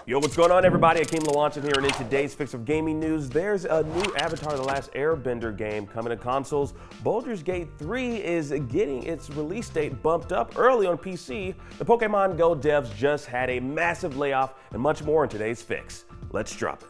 Yo, what's going on, everybody? Akeem Lawanson here, and in today's Fix of Gaming News, there's a new Avatar: The Last Airbender game coming to consoles. Baldurs Gate 3 is getting its release date bumped up early on PC. The Pokemon Go devs just had a massive layoff, and much more in today's Fix. Let's drop it.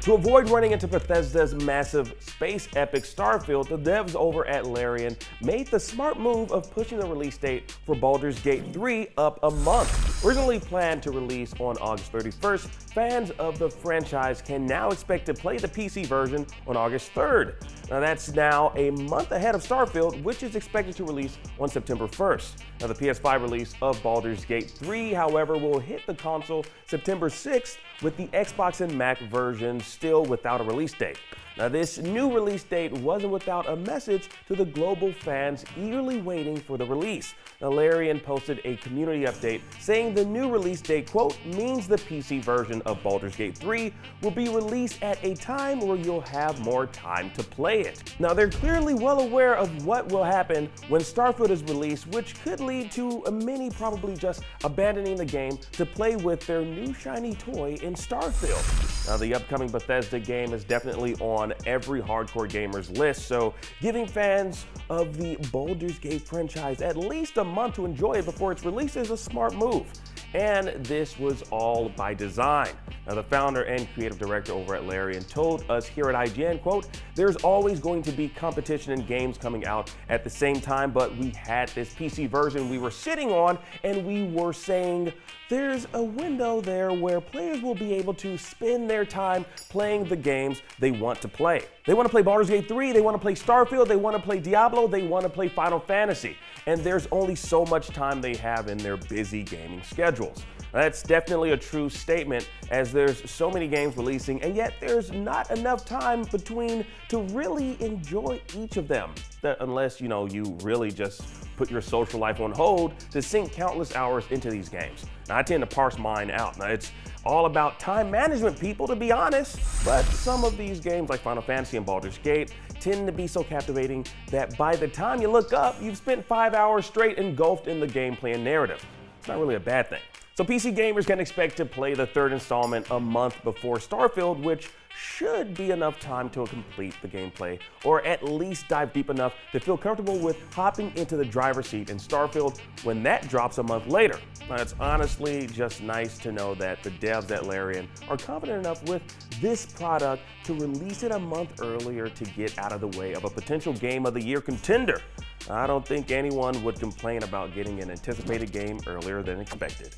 To avoid running into Bethesda's massive space epic Starfield, the devs over at Larian made the smart move of pushing the release date for Baldurs Gate 3 up a month. Originally planned to release on August 31st, fans of the franchise can now expect to play the PC version on August 3rd. Now that's now a month ahead of Starfield, which is expected to release on September 1st. Now the PS5 release of Baldurs Gate 3, however, will hit the console September 6th, with the Xbox and Mac versions still without a release date. Now this new release date wasn't without a message to the global fans eagerly waiting for the release. Now Larian posted a community update saying the new release date, quote, means the PC version of Baldurs Gate 3 will be released at a time where you'll have more time to play it. Now they're clearly well aware of what will happen when Starfield is released, which could lead to many probably just abandoning the game to play with their new shiny toy in Starfield. Now the upcoming Bethesda game is definitely on every hardcore gamer's list, so giving fans of the Baldurs Gate franchise at least a month to enjoy it before its release is a smart move. And this was all by design. Now the founder and creative director over at Larian told us here at IGN, quote, there's always going to be competition in games coming out at the same time, but we had this PC version we were sitting on, and we were saying there's a window there where players will be able to spend their time playing the games they want to play. They want to play Baldurs Gate 3, they want to play Starfield, they want to play Diablo, they want to play Final Fantasy. And there's only so much time they have in their busy gaming schedules. That's definitely a true statement, as there's so many games releasing, and yet there's not enough time between to really enjoy each of them. Unless, you really just put your social life on hold to sink countless hours into these games. Now, I tend to parse mine out. Now, it's all about time management, people, to be honest, but some of these games like Final Fantasy and Baldur's Gate tend to be so captivating that by the time you look up, you've spent 5 hours straight engulfed in the gameplay and narrative. It's not really a bad thing. So PC gamers can expect to play the third installment a month before Starfield, which should be enough time to complete the gameplay, or at least dive deep enough to feel comfortable with hopping into the driver's seat in Starfield when that drops a month later. Now, it's honestly just nice to know that the devs at Larian are confident enough with this product to release it a month earlier to get out of the way of a potential Game of the Year contender. I don't think anyone would complain about getting an anticipated game earlier than expected.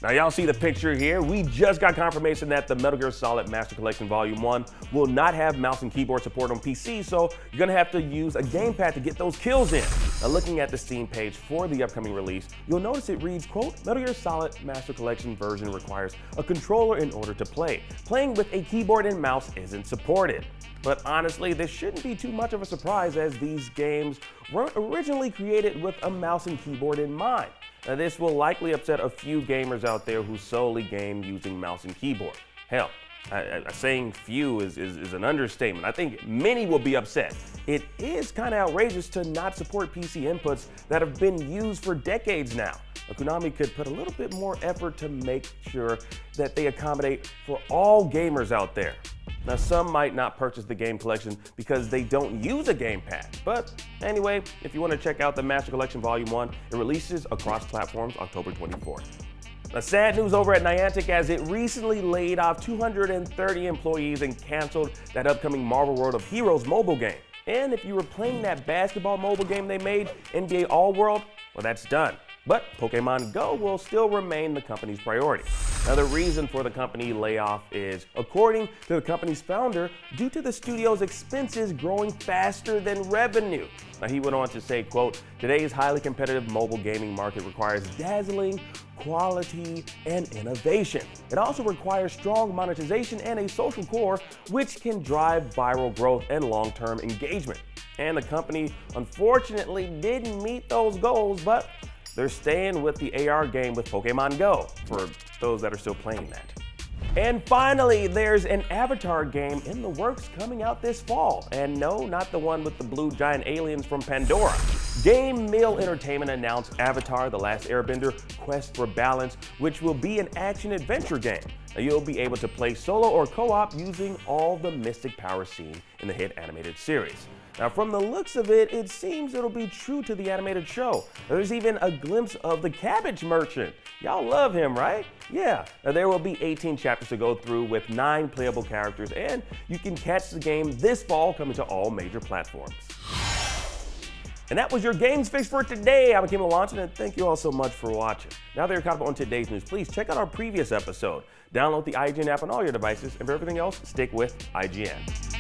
Now y'all see the picture here. We just got confirmation that the Metal Gear Solid Master Collection Volume 1 will not have mouse and keyboard support on PC, so you're gonna have to use a gamepad to get those kills in. Now looking at the Steam page for the upcoming release, you'll notice it reads, quote, Metal Gear Solid Master Collection version requires a controller in order to play. Playing with a keyboard and mouse isn't supported. But honestly, this shouldn't be too much of a surprise, as these games weren't originally created with a mouse and keyboard in mind. Now this will likely upset a few gamers out there who solely game using mouse and keyboard. Hell, saying few is an understatement. I think many will be upset. It is kind of outrageous to not support PC inputs that have been used for decades now. Konami could put a little bit more effort to make sure that they accommodate for all gamers out there. Now, some might not purchase the game collection because they don't use a gamepad. But anyway, if you want to check out the Master Collection Volume 1, it releases across platforms October 24th. Now, sad news over at Niantic, as it recently laid off 230 employees and canceled that upcoming Marvel World of Heroes mobile game. And if you were playing that basketball mobile game they made, NBA All World, well, that's done. But Pokemon Go will still remain the company's priority. Now, the reason for the company layoff is, according to the company's founder, due to the studio's expenses growing faster than revenue. Now, he went on to say, quote, today's highly competitive mobile gaming market requires dazzling quality and innovation. It also requires strong monetization and a social core, which can drive viral growth and long-term engagement. And the company, unfortunately, didn't meet those goals, but they're staying with the AR game with Pokemon Go, for those that are still playing that. And finally, there's an Avatar game in the works coming out this fall. And no, not the one with the blue giant aliens from Pandora. Game Mill Entertainment announced Avatar: The Last Airbender Quest for Balance, which will be an action-adventure game. Now, you'll be able to play solo or co-op using all the mystic power seen in the hit animated series. Now, from the looks of it, it seems it'll be true to the animated show. There's even a glimpse of the Cabbage Merchant. Y'all love him, right? Yeah. Now, there will be 18 chapters to go through with 9 playable characters, and you can catch the game this fall, coming to all major platforms. And that was your Games Fix for today. I'm Akeem Lawanson, and thank you all so much for watching. Now that you're caught up on today's news, please check out our previous episode. Download the IGN app on all your devices, and for everything else, stick with IGN.